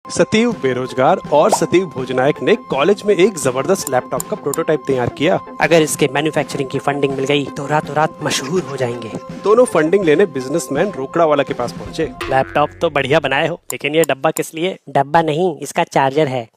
सतीव बेरोजगार और सतीव भोजनायक ने कॉलेज में एक जबरदस्त लैपटॉप का प्रोटोटाइप तैयार किया। अगर इसके मैन्युफैक्चरिंग की फंडिंग मिल गई तो रातों रात मशहूर हो जाएंगे। दोनों फंडिंग लेने बिजनेसमैन रोकड़ा वाला के पास पहुंचे। लैपटॉप तो बढ़िया बनाए हो, लेकिन ये डब्बा किस लिए? डब्बा नहीं, इसका चार्जर है।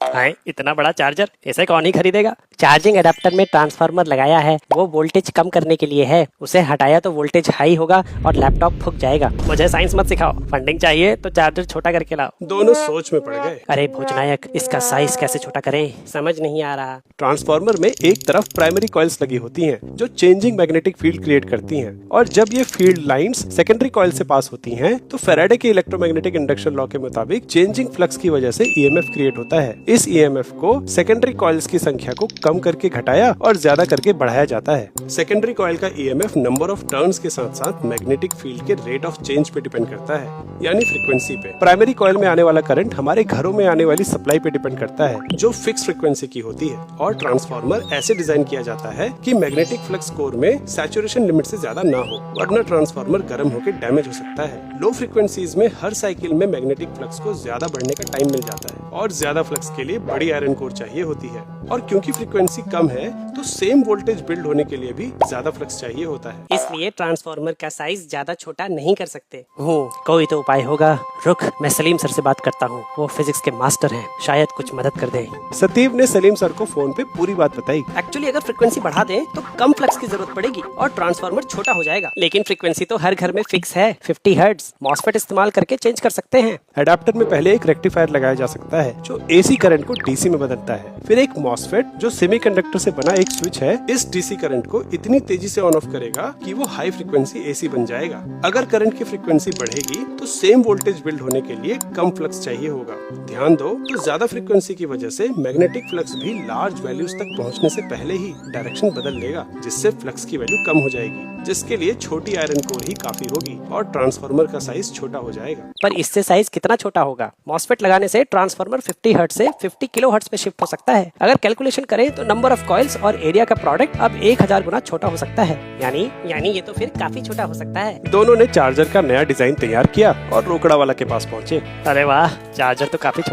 इतना बड़ा चार्जर इसे कौन ही खरीदेगा? चार्जिंग अडेप्टर में ट्रांसफार्मर लगाया है, वो वोल्टेज कम करने के लिए है। उसे हटाया तो वोल्टेज हाई होगा और लैपटॉप फूक जाएगा। मुझे साइंस मत सिखाओ, फंडिंग चाहिए तो चार्जर छोटा करके लाओ। दोनों सोच में पड़ गए। अरे भोजनायक, इसका साइज कैसे छोटा करें, समझ नहीं आ रहा। ट्रांसफार्मर में एक तरफ प्राइमरी कॉइल्स लगी होती हैं, जो चेंजिंग मैग्नेटिक फील्ड क्रिएट करती हैं, और जब ये फील्ड लाइंस सेकेंडरी कॉइल से पास होती हैं, तो फैराडे के इलेक्ट्रोमैग्नेटिक इंडक्शन लॉ के मुताबिक चेंजिंग फ्लक्स की वजह से ईएमएफ क्रिएट होता है। इस ईएमएफ को सेकेंडरी कॉइल्स की संख्या को कम करके घटाया और ज्यादा करके बढ़ाया जाता है। सेकेंडरी कॉइल का ईएमएफ नंबर ऑफ टर्न्स के साथ साथ मैग्नेटिक फील्ड के रेट ऑफ चेंज पे डिपेंड करता है, यानी फ्रीक्वेंसी पे। प्राइमरी कॉइल में आने वाला करंट हमारे घरों में आने वाली सप्लाई पे डिपेंड करता है, जो फिक्स फ्रीक्वेंसी की होती है। और ट्रांसफार्मर ऐसे डिजाइन किया जाता है कि मैग्नेटिक फ्लक्स कोर में सैचुरेशन लिमिट से ज्यादा ना हो, वरना ट्रांसफार्मर गर्म होकर डैमेज हो सकता है। लो फ्रीक्वेंसीज में हर साइकिल में मैग्नेटिक फ्लक्स को ज्यादा बढ़ने का टाइम मिल जाता है, और ज्यादा फ्लक्स के लिए बड़ी आयरन कोर चाहिए होती है। और क्योंकि फ्रीक्वेंसी कम है, तो सेम वोल्टेज बिल्ड होने के लिए भी ज्यादा फ्लक्स चाहिए होता है। इसलिए ट्रांसफार्मर का साइज ज्यादा छोटा नहीं कर सकते। कोई तो उपाय होगा। रुक, मैं सलीम सर से बात करता हूँ, वो फिजिक्स के मास्टर हैं, शायद कुछ मदद कर दें। सतीव ने सलीम सर को फोन पे पूरी बात बताई। एक्चुअली अगर फ्रीक्वेंसी बढ़ा दें तो कम फ्लक्स की जरूरत पड़ेगी और ट्रांसफार्मर छोटा हो जाएगा, लेकिन फ्रीक्वेंसी तो हर घर में फिक्स है, 50 हर्ट्ज। मॉसफेट इस्तेमाल करके चेंज कर सकते हैं। एडाप्टर में पहले एक रेक्टिफायर लगाया जा सकता है, जो एसी करंट को डीसी में बदलता है। फिर एक मॉसफेट, जो सेमीकंडक्टर से बना एक स्विच है, इस डीसी करंट को इतनी तेजी से ऑन ऑफ करेगा कि वो हाई फ्रीक्वेंसी एसी बन जाएगा। अगर करंट की फ्रीक्वेंसी बढ़ेगी तो सेम वोल्टेज बिल्ड होने के लिए कम फ्लक्स चाहिए होगा। ध्यान दो, तो ज्यादा फ्रीक्वेंसी की वजह से मैग्नेटिक फ्लक्स भी लार्ज वैल्यूज तक पहुंचने से पहले ही डायरेक्शन बदल लेगा, जिससे फ्लक्स की वैल्यू कम हो जाएगी, जिसके लिए छोटी आयरन कोर ही काफी होगी और ट्रांसफार्मर का साइज छोटा हो जाएगा। पर इससे साइज कितना छोटा होगा? मॉसफेट लगाने से ट्रांसफार्मर 50 हर्ट्ज से 50 किलो हर्ट्ज पे शिफ्ट हो सकता है। अगर कैलकुलेशन करें तो नंबर ऑफ कॉइल्स और एरिया का प्रोडक्ट अब 1000 गुना छोटा हो सकता है। यानी ये तो फिर काफी छोटा हो सकता है। दोनों ने चार्जर का नया डिजाइन तैयार किया और रोकड़ा वाला के पास पहुंचे। अरे वाह, चार्जर तो काफी छोटा